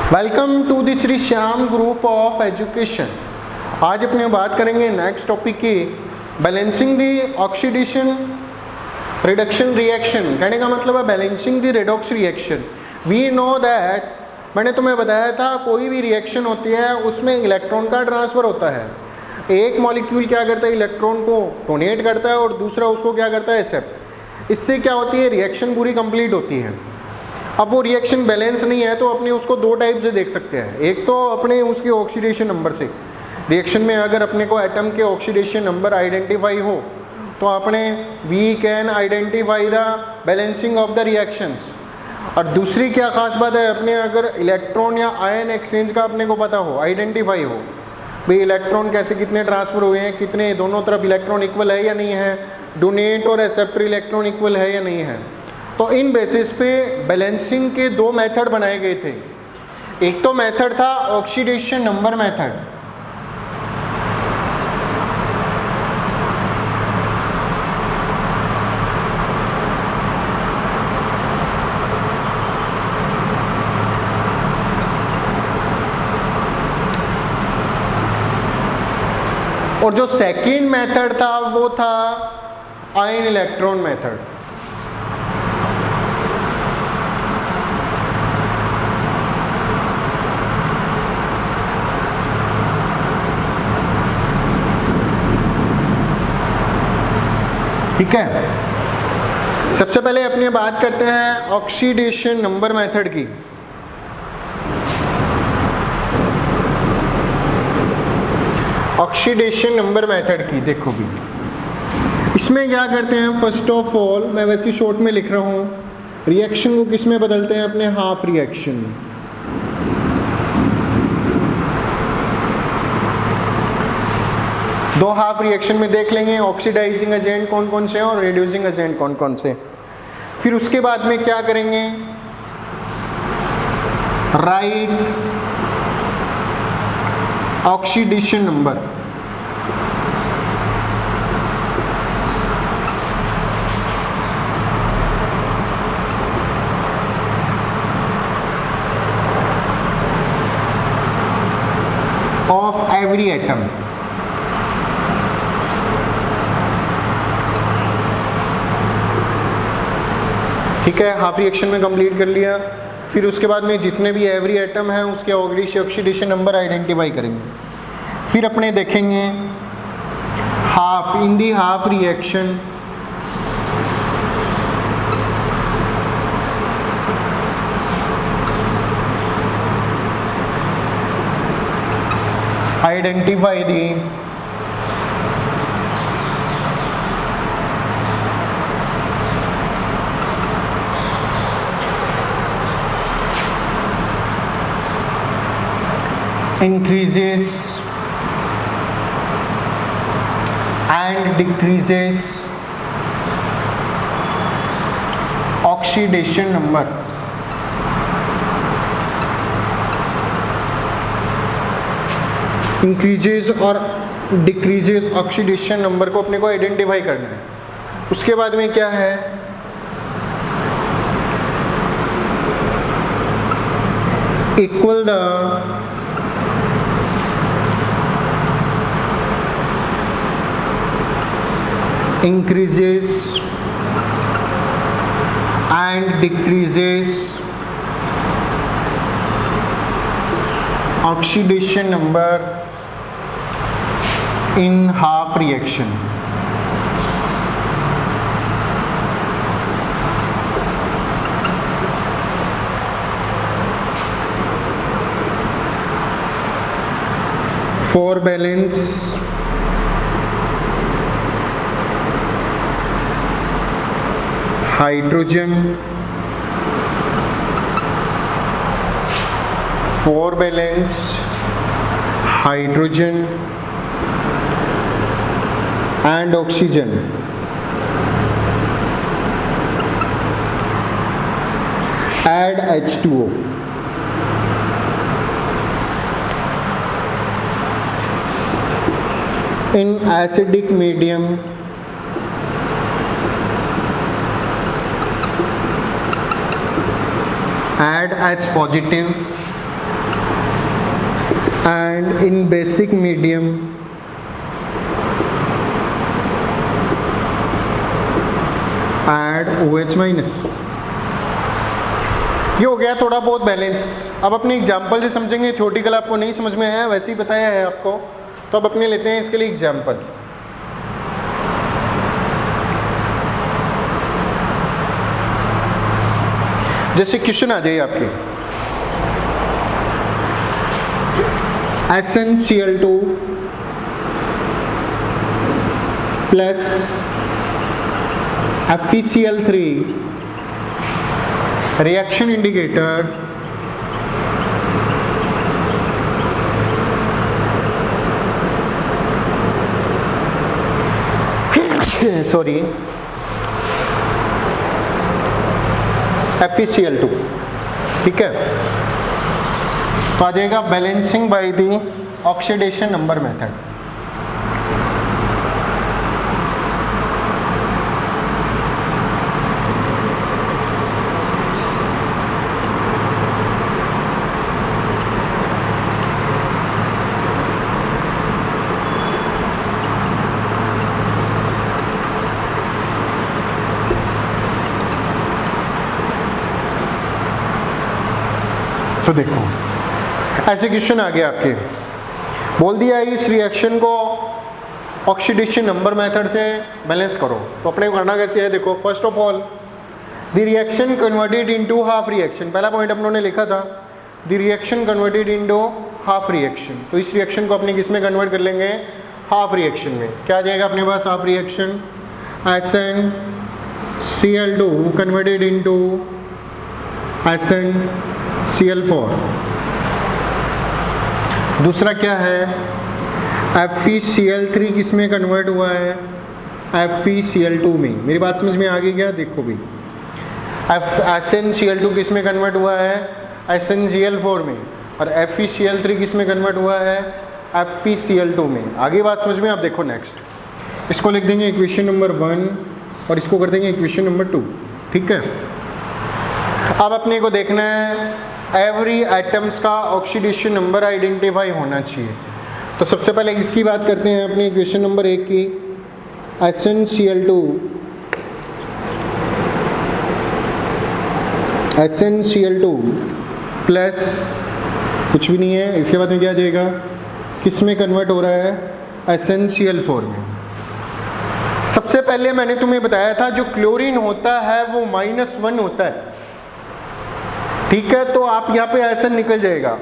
Welcome to the Shri Shyam group of education. आज अपने बात करेंगे नेक्स्ट टॉपिक की balancing the oxidation reduction reaction. कहने का मतलब है balancing the redox reaction. We know that, मैंने तुम्हें बताया था कोई भी रिएक्शन होती है उसमें इलेक्ट्रॉन का ट्रांसफ़र होता है। एक मॉलिक्यूल क्या करता है, इलेक्ट्रॉन को डोनेट करता है और दूसरा उसको क्या करता है, एक्सेप्ट। इससे क्या होती है, रिएक्शन पूरी कंप्लीट होती है। अब वो रिएक्शन बैलेंस नहीं है तो अपने उसको दो टाइप से देख सकते हैं। एक तो अपने उसके ऑक्सीडेशन नंबर से, रिएक्शन में अगर अपने को एटम के ऑक्सीडेशन नंबर आइडेंटिफाई हो तो अपने we can identify the balancing of the reactions. और दूसरी क्या खास बात है, अपने अगर इलेक्ट्रॉन या आयन एक्सचेंज का अपने को पता हो, आइडेंटिफाई हो भाई इलेक्ट्रॉन कैसे कितने ट्रांसफ़र हुए हैं, कितने दोनों तरफ इलेक्ट्रॉन इक्वल है या नहीं है, डोनेट और एक्सेप्टर इलेक्ट्रॉन इक्वल है या नहीं है। तो इन बेसिस पे बैलेंसिंग के दो मेथड बनाए गए थे। एक तो मेथड था ऑक्सीडेशन नंबर मेथड, और जो सेकंड मेथड था वो था आयन इलेक्ट्रॉन मेथड। ठीक है, सबसे पहले अपनी बात करते हैं ऑक्सीडेशन नंबर मेथड की। ऑक्सीडेशन नंबर मेथड की देखो भी, इसमें क्या करते हैं, फर्स्ट ऑफ ऑल मैं वैसे शॉर्ट में लिख रहा हूँ, रिएक्शन को किस में बदलते हैं, अपने हाफ रिएक्शन में। दो हाफ रिएक्शन में देख लेंगे ऑक्सीडाइजिंग एजेंट कौन कौन से हैं और रिड्यूसिंग एजेंट कौन कौन से। फिर उसके बाद में क्या करेंगे, right oxidation number. Of every atom. ठीक है, हाफ रिएक्शन में कंप्लीट कर लिया। फिर उसके बाद में जितने भी एवरी एटम है उसके ऑक्सीडेशन नंबर आइडेंटिफाई करेंगे। फिर अपने देखेंगे half in the half reaction identify the increases and decreases oxidation number। Increases और डिक्रीजेज ऑक्सीडेशन नंबर को अपने को आइडेंटिफाई करना है। उसके बाद में क्या है, equal the increases and decreases oxidation number in half reaction। For balance hydrogen, for balance hydrogen and oxygen, add H2O। in acidic medium add H positive and in basic medium add OH minus। ये हो गया थोड़ा बहुत balance. अब अपने example से समझेंगे, theoretical आपको नहीं समझ में आया, वैसे ही बताया है आपको, तो अब अपने लेते हैं इसके लिए एग्जाम्पल। जैसे क्वेश्चन आ जाइए आपके, SnCl2 plus FeCl3 reaction indicator sorry FeCl2, ठीक है। तो आ जाएगा balancing by the oxidation number method. तो देखो ऐसे क्वेश्चन आ गया आपके, बोल दिया इस रिएक्शन को ऑक्सीडेशन नंबर मेथड से बैलेंस करो। तो अपने को करना कैसे है, देखो first of all the reaction converted into half reaction, पहला पॉइंट अपनों ने लिखा था the reaction converted into half reaction. तो इस रिएक्शन को अपने किस में कन्वर्ट कर लेंगे, हाफ रिएक्शन में। क्या आ जाएगा अपने पास half reaction, SnCl2 converted into SnCl4। दूसरा क्या है, FeCl3 किस में कन्वर्ट हुआ है, FeCl2 में। मेरी बात समझ में आ गई क्या, देखो भी SnCl2 किस में कन्वर्ट हुआ है, SnCl4 में, और FeCl3 किस में कन्वर्ट हुआ है, FeCl2 में। आगे बात समझ में। आप देखो नेक्स्ट, इसको लिख देंगे इक्वेशन नंबर 1 और इसको कर देंगे इक्वेशन नंबर 2, ठीक है। अब अपने को देखना है एवरी आइटम्स का ऑक्सीडेशन नंबर आइडेंटिफाई होना चाहिए। तो सबसे पहले इसकी बात करते हैं अपनी इक्वेशन नंबर 1 की, SnCl2 प्लस कुछ भी नहीं है, इसके बाद में क्या आ जाएगा, किस में कन्वर्ट हो रहा है, SnCl4 में। सबसे पहले मैंने तुम्हें बताया था जो क्लोरीन होता है वो -1 होता है, ठीक है। तो आप यहाँ पे SN निकल जाएगा,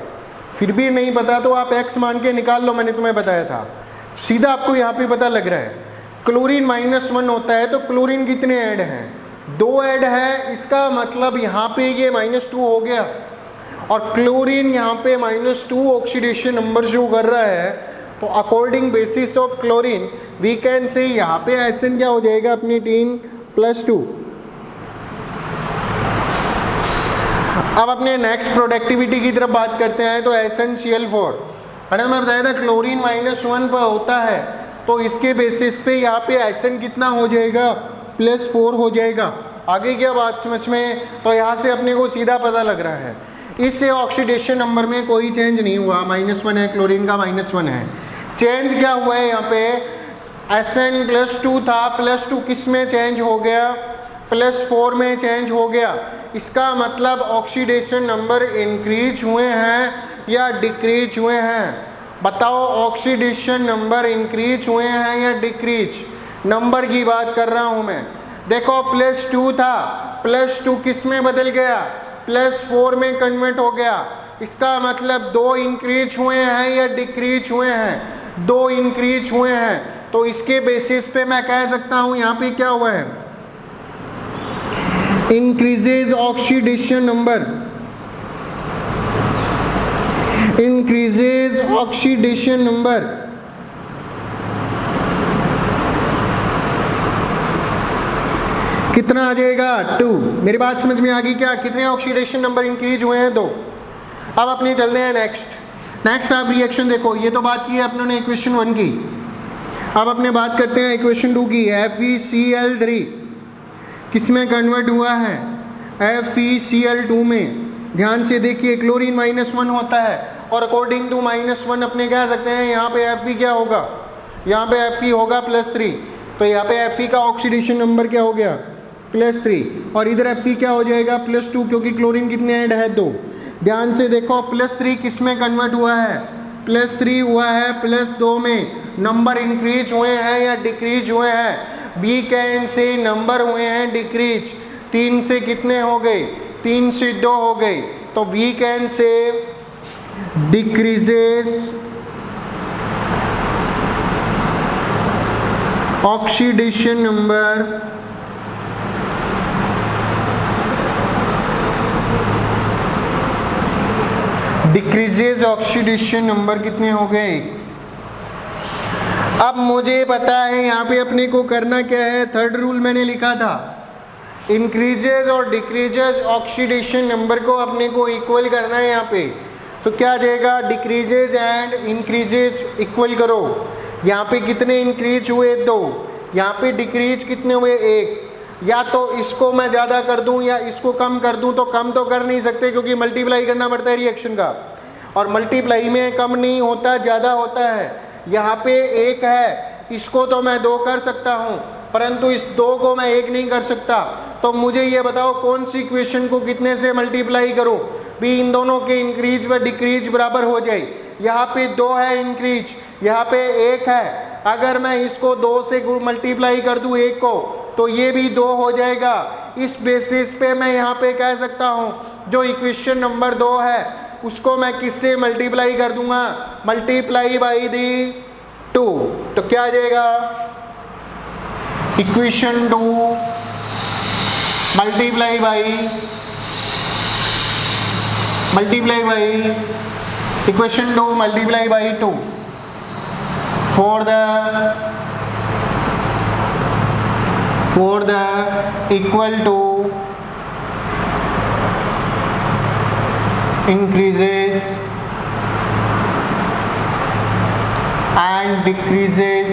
फिर भी नहीं पता तो आप X मान के निकाल लो, मैंने तुम्हें बताया था। सीधा आपको यहाँ पे पता लग रहा है क्लोरीन -1 होता है, तो क्लोरीन कितने ऐड हैं, 2 ऐड है। इसका मतलब यहाँ पे ये -2 हो गया, और क्लोरीन यहाँ पे -2 ऑक्सीडेशन नंबर शो कर रहा है। तो according basis of chlorine we can say यहाँ पे SN क्या हो जाएगा अपनी टीम +2। अब अपने नेक्स्ट प्रोडक्टिविटी की तरफ बात करते हैं। तो SnCl4 मैंने मैं बताया था क्लोरीन -1 पर होता है, तो इसके बेसिस पे यहाँ पे SN कितना हो जाएगा, +4 हो जाएगा। आगे क्या बात समझ में, तो यहाँ से अपने को सीधा पता लग रहा है इससे ऑक्सीडेशन नंबर में कोई चेंज नहीं हुआ, -1 है, क्लोरीन का -1 है। चेंज क्या हुआ है यहाँ पे, SN +2 था, +2 किस में चेंज हो गया, +4 में चेंज हो गया। इसका मतलब ऑक्सीडेशन नंबर इंक्रीज हुए हैं या डिक्रीज हुए हैं, बताओ। ऑक्सीडेशन नंबर इंक्रीज हुए हैं या डिक्रीज, नंबर की बात कर रहा हूं मैं। देखो +2 था, +2 किस में बदल गया, +4 में कन्वर्ट हो गया। इसका मतलब 2 इंक्रीज हुए हैं या डिक्रीज हुए हैं, 2 इंक्रीज हुए हैं। तो इसके बेसिस पे मैं कह सकता हूं यहाँ पे क्या हुआ है, increases oxidation number, increases oxidation number. कितना आ जाएगा, 2। मेरी बात समझ में आ गई क्या, कितने ऑक्सीडेशन नंबर इंक्रीज हुए हैं, 2। अब अपने चलते हैं नेक्स्ट आप रिएक्शन देखो, ये तो बात की है अपने इक्वेशन 1 की। अब अपने बात करते हैं इक्वेशन 2 की। FeCl3 किस में कन्वर्ट हुआ है, FeCl2 में। ध्यान से देखिए क्लोरीन -1 होता है और अकॉर्डिंग टू -1 अपने कह सकते हैं यहाँ पे Fe क्या होगा, यहाँ पे Fe होगा +3, तो यहाँ पे Fe का ऑक्सीडेशन नंबर क्या हो गया +3, और इधर Fe क्या हो जाएगा +2, क्योंकि क्लोरीन कितने ऐड है 2। ध्यान से देखो +3 किस में कन्वर्ट हुआ है, +3 हुआ है +2 में। नंबर इंक्रीज हुए हैं या डिक्रीज हुए हैं, वी कैन से नंबर हुए हैं डिक्रीज। 3 से कितने हो गए, 3 से 2 हो गए, तो we can say decreases oxidation number decreases oxidation number कितने हो गए। अब मुझे पता है यहाँ पे अपने को करना क्या है, थर्ड रूल मैंने लिखा था, इंक्रीजेज और डिक्रीजेज ऑक्सीडेशन नंबर को अपने को इक्वल करना है यहाँ पे। तो क्या जाएगा, डिक्रीजेज एंड इंक्रीजेज इक्वल करो। यहाँ पे कितने इंक्रीज हुए 2, यहाँ पे डिक्रीज कितने हुए 1। या तो इसको मैं ज़्यादा कर दूँ या इसको कम कर दूँ, तो कम तो कर नहीं सकते क्योंकि मल्टीप्लाई करना पड़ता है रिएक्शन का, और मल्टीप्लाई में कम नहीं होता ज़्यादा होता है। यहाँ पे 1 है, इसको तो मैं 2 कर सकता हूँ, परंतु इस 2 को मैं 1 नहीं कर सकता। तो मुझे ये बताओ कौन सी इक्वेशन को कितने से मल्टीप्लाई करो भी इन दोनों के इंक्रीज व डिक्रीज बराबर हो जाए। यहाँ पे 2 है इंक्रीज, यहाँ पे 1 है। अगर मैं इसको 2 से मल्टीप्लाई कर दूँ 1 को, तो ये भी 2 हो जाएगा। इस बेसिस पे मैं यहाँ पे कह सकता हूँ जो इक्वेशन नंबर 2 है उसको मैं किससे मल्टीप्लाई कर दूंगा, मल्टीप्लाई बाई दी 2। तो क्या आ जाएगा, equation 2 multiply by equation 2 multiply by 2 for the equal to increases and decreases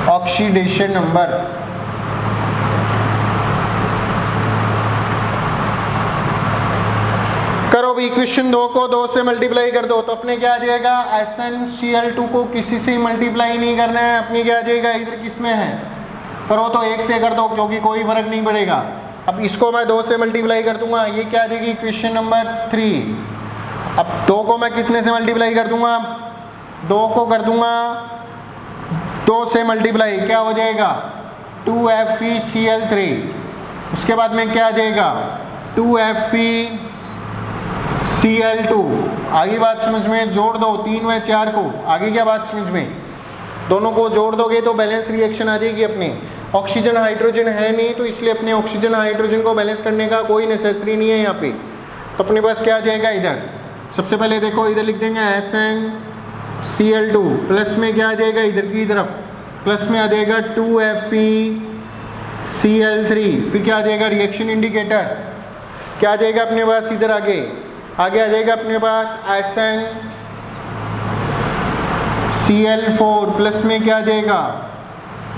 oxidation number। करो भी इक्वेशन 2 को 2 से मल्टीप्लाई कर दो, तो अपने क्या आ जाएगा, SnCl2 को किसी से मल्टीप्लाई नहीं करना है, अपने क्या आ जाएगा, इधर किस में है, करो तो 1 से कर दो क्योंकि कोई फर्क नहीं पड़ेगा। अब इसको मैं 2 से मल्टीप्लाई कर दूंगा, ये क्या आ जाएगी इक्वेशन नंबर 3। अब 2 को मैं कितने से मल्टीप्लाई कर दूंगा, 2 को कर दूंगा 2 से मल्टीप्लाई, क्या हो जाएगा 2FeCl3। उसके बाद में क्या आ जाएगा 2FeCl2। आगे बात समझ में, जोड़ दो 3 व 4 को, आगे क्या बात समझ में, दोनों को जोड़ दोगे तो बैलेंस रिएक्शन आ जाएगी अपने। ऑक्सीजन हाइड्रोजन है नहीं, तो इसलिए अपने ऑक्सीजन हाइड्रोजन को बैलेंस करने का कोई नेसेसरी नहीं है यहाँ पे। तो अपने पास क्या आ जाएगा, इधर सबसे पहले देखो इधर लिख देंगे SnCl2, प्लस में क्या आ जाएगा, इधर की तरफ प्लस में आ जाएगा 2FeCl3। फिर क्या आ जाएगा, रिएक्शन इंडिकेटर क्या आ जाएगा अपने पास, इधर आगे आ जाएगा अपने पास SnCl4, प्लस में क्या आ जाएगा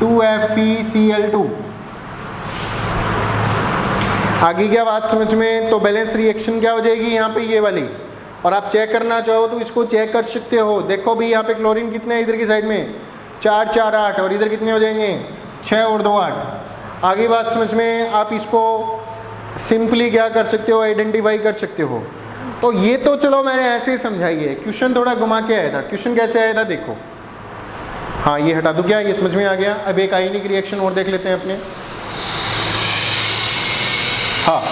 2FeCl2। आगे क्या बात समझ में, तो बैलेंस रिएक्शन क्या हो जाएगी यहाँ पे ये वाली। और आप चेक करना चाहो तो इसको चेक कर सकते हो। देखो भी यहाँ पे क्लोरीन कितने हैं इधर की साइड में, 4 4 8, और इधर कितने हो जाएंगे 6 और 2 8। आगे बात समझ में, आप इसको सिंपली क्या कर सकते हो, आइडेंटिफाई कर सकते हो। तो ये तो चलो मैंने ऐसे ही समझाई है, क्वेश्चन थोड़ा घुमा के आया था। क्वेश्चन कैसे आया था देखो, हाँ ये हटा दूँ क्या, ये समझ में आ गया। अब एक आयनिक रिएक्शन और देख लेते हैं अपने। हाँ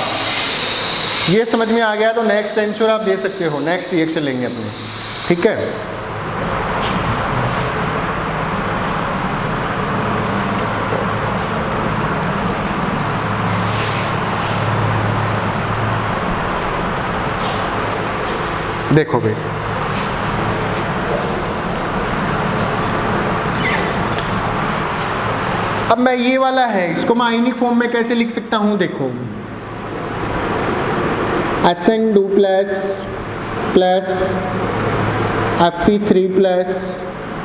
ये समझ में आ गया, तो नेक्स्ट आंसर आप दे सकते हो, नेक्स्ट रिएक्शन लेंगे अपने, ठीक है। देखो भाई, अब मैं ये वाला है, इसको मैं आयनिक फॉर्म में कैसे लिख सकता हूं, देखो SN2 प्लस Fe3 प्लस,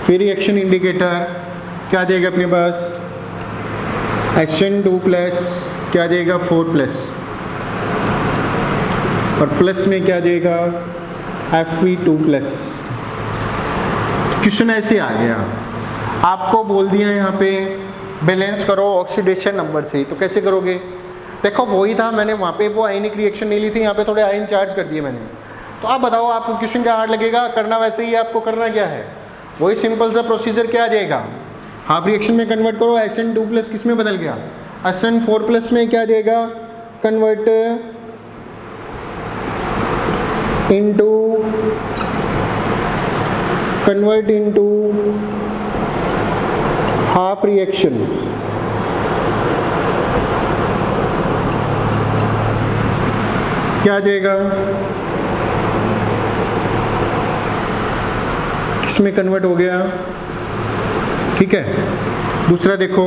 फिर रिएक्शन इंडिकेटर क्या आ जाएगा अपने पास, SN2 प्लस क्या आ जाएगा 4 प्लस। और प्लस में क्या जाएगा Fe2+। क्वेश्चन ऐसे आ गया, आपको बोल दिया यहाँ पे बैलेंस करो ऑक्सीडेशन नंबर से, तो कैसे करोगे? देखो वही था, मैंने वहाँ पे वो आयनिक रिएक्शन नहीं ली थी, यहाँ पे थोड़े आयन चार्ज कर दिए मैंने। तो आप बताओ आपको क्वेश्चन क्या हार्ड लगेगा? करना वैसे ही, आपको करना क्या है वही सिंपल सा प्रोसीजर क्या आ जाएगा, हाफ रिएक्शन में कन्वर्ट करो। Sn2+ किस में बदल गया? Sn4+ में क्या जाएगा? Convert into half reaction. क्या आ जाएगा? किसमें कन्वर्ट हो गया? ठीक है, दूसरा देखो,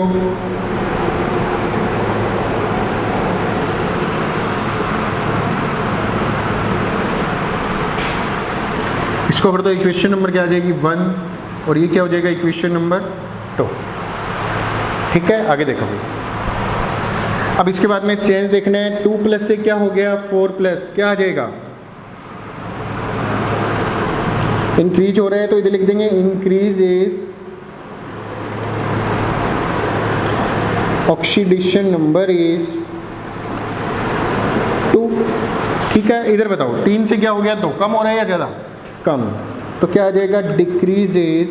इसको कर दो, इक्वेशन नंबर क्या आ जाएगी 1, और ये क्या हो जाएगा इक्वेशन नंबर 2। ठीक है, आगे देखो। अब इसके बाद में चेंज देखना है, 2+ से क्या हो गया 4+, क्या आ जाएगा? इंक्रीज हो रहा है तो इधर लिख देंगे increase is oxidation number is 2। ठीक है, इधर बताओ 3 से क्या हो गया 2, कम हो रहा है या ज़्यादा? कम। तो क्या आ जाएगा? Decrease is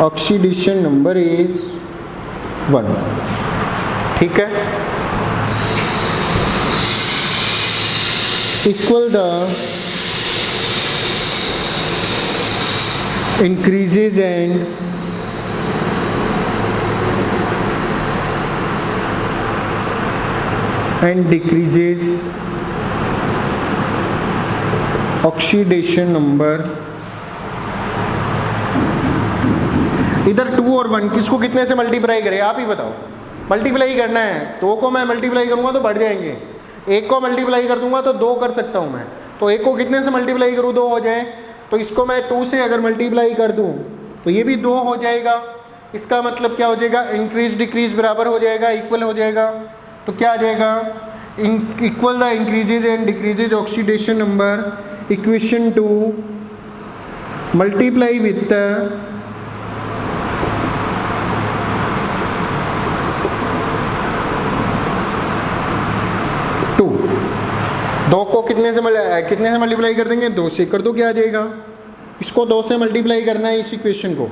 oxidation number is 1। ठीक है, equal the increases and decreases oxidation number। इधर 2 और 1 किसको कितने से मल्टीप्लाई करें? आप ही बताओ। मल्टीप्लाई करना है, 2 को मैं मल्टीप्लाई करूंगा तो बढ़ जाएंगे, 1 को मल्टीप्लाई कर दूंगा तो 2 कर सकता हूं मैं। तो 1 को कितने से मल्टीप्लाई करूं 2 हो जाए, तो इसको मैं 2 से अगर मल्टीप्लाई कर दूं तो ये भी 2 हो जाएगा। इसका मतलब क्या हो जाएगा? इंक्रीज डिक्रीज बराबर हो जाएगा, इक्वल हो जाएगा। तो क्या आ जाएगा? Equal the increases and decreases oxidation number equation 2 multiply with 2। 2 को कितने से मल्टीप्लाई कर देंगे? 2 से कर दो, क्या आ जाएगा? इसको 2 से मल्टीप्लाई करना है इस इक्वेशन को,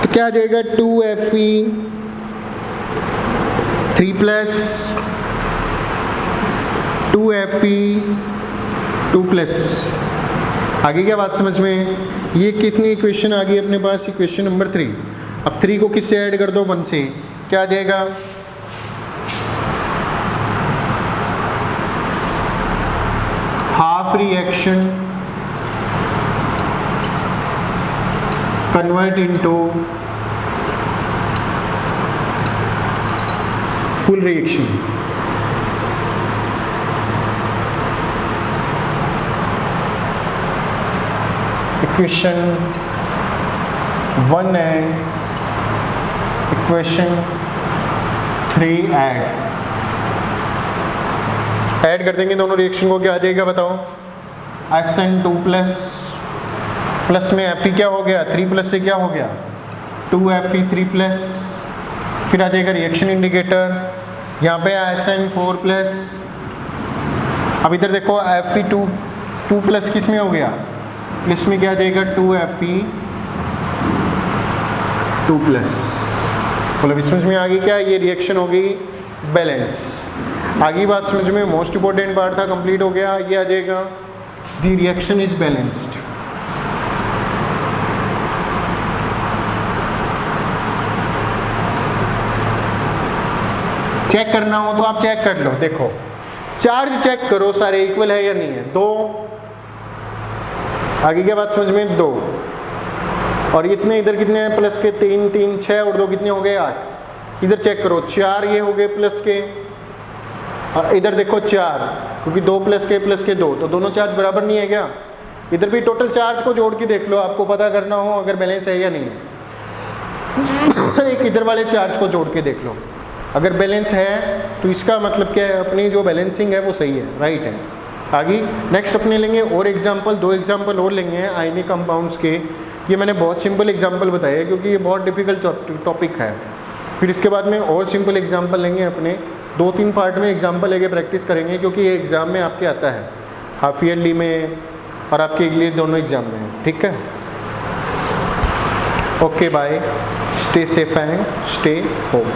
तो क्या आ जाएगा? 2Fe3+, 2Fe2+। आगे क्या बात समझ में? ये कितनी इक्वेशन आ गई अपने पास? Equation number 3। अब 3 को किससे ऐड कर दो? 1 से, क्या आ जाएगा? Half reaction convert into full reaction. Equation 1 and equation 3 add कर देंगे दोनों रिएक्शन को, क्या आ जाएगा बताओ? Sn2+ प्लस में Fe क्या हो गया? 3+ से क्या हो गया? 2Fe3+। फिर आ जाएगा रिएक्शन इंडिकेटर, यहाँ पे Sn4+। अब इधर देखो Fe2+ किस में हो गया? प्लस में क्या आ जाएगा? 2Fe2+। मतलब समझ में आ गई क्या? ये रिएक्शन हो गई बैलेंस। आगे बात समझ में, मोस्ट इंपॉर्टेंट पार्ट था, कंप्लीट हो गया। ये आ जाएगा the reaction is balanced. Check करना हो तो आप चेक कर लो, देखो चार्ज चेक करो सारे इक्वल है या नहीं है। 2, आगे क्या बात समझ में? 2 और इतने इधर कितने हैं? प्लस के 3 3 6 और 2 कितने हो गए? 8। इधर चेक करो 4 ये हो गए प्लस के, और इधर देखो 4, क्योंकि 2 प्लस के 2, तो दोनों चार्ज बराबर नहीं है क्या? इधर भी टोटल चार्ज को जोड़ के देख लो, आपको पता करना हो अगर बैलेंस है या नहीं है। एक इधर वाले चार्ज को जोड़ के देख लो, अगर बैलेंस है तो इसका मतलब क्या है, अपनी जो बैलेंसिंग है वो सही है, राइट है। आगे नेक्स्ट अपने लेंगे और एग्जाम्पल, 2 एग्जाम्पल और लेंगे आयनिक कंपाउंड्स के। ये मैंने बहुत सिंपल एग्जाम्पल बताया है क्योंकि ये बहुत डिफिकल्ट टॉपिक है। फिर इसके बाद में और सिंपल एग्जाम्पल लेंगे अपने, 2-3 पार्ट में एग्जाम्पल लेके प्रैक्टिस करेंगे क्योंकि ये एग्ज़ाम में आपके आता है, हाफ ईयरली में और आपके लिए दोनों एग्जाम में। ठीक है, okay bye, stay safe and stay home.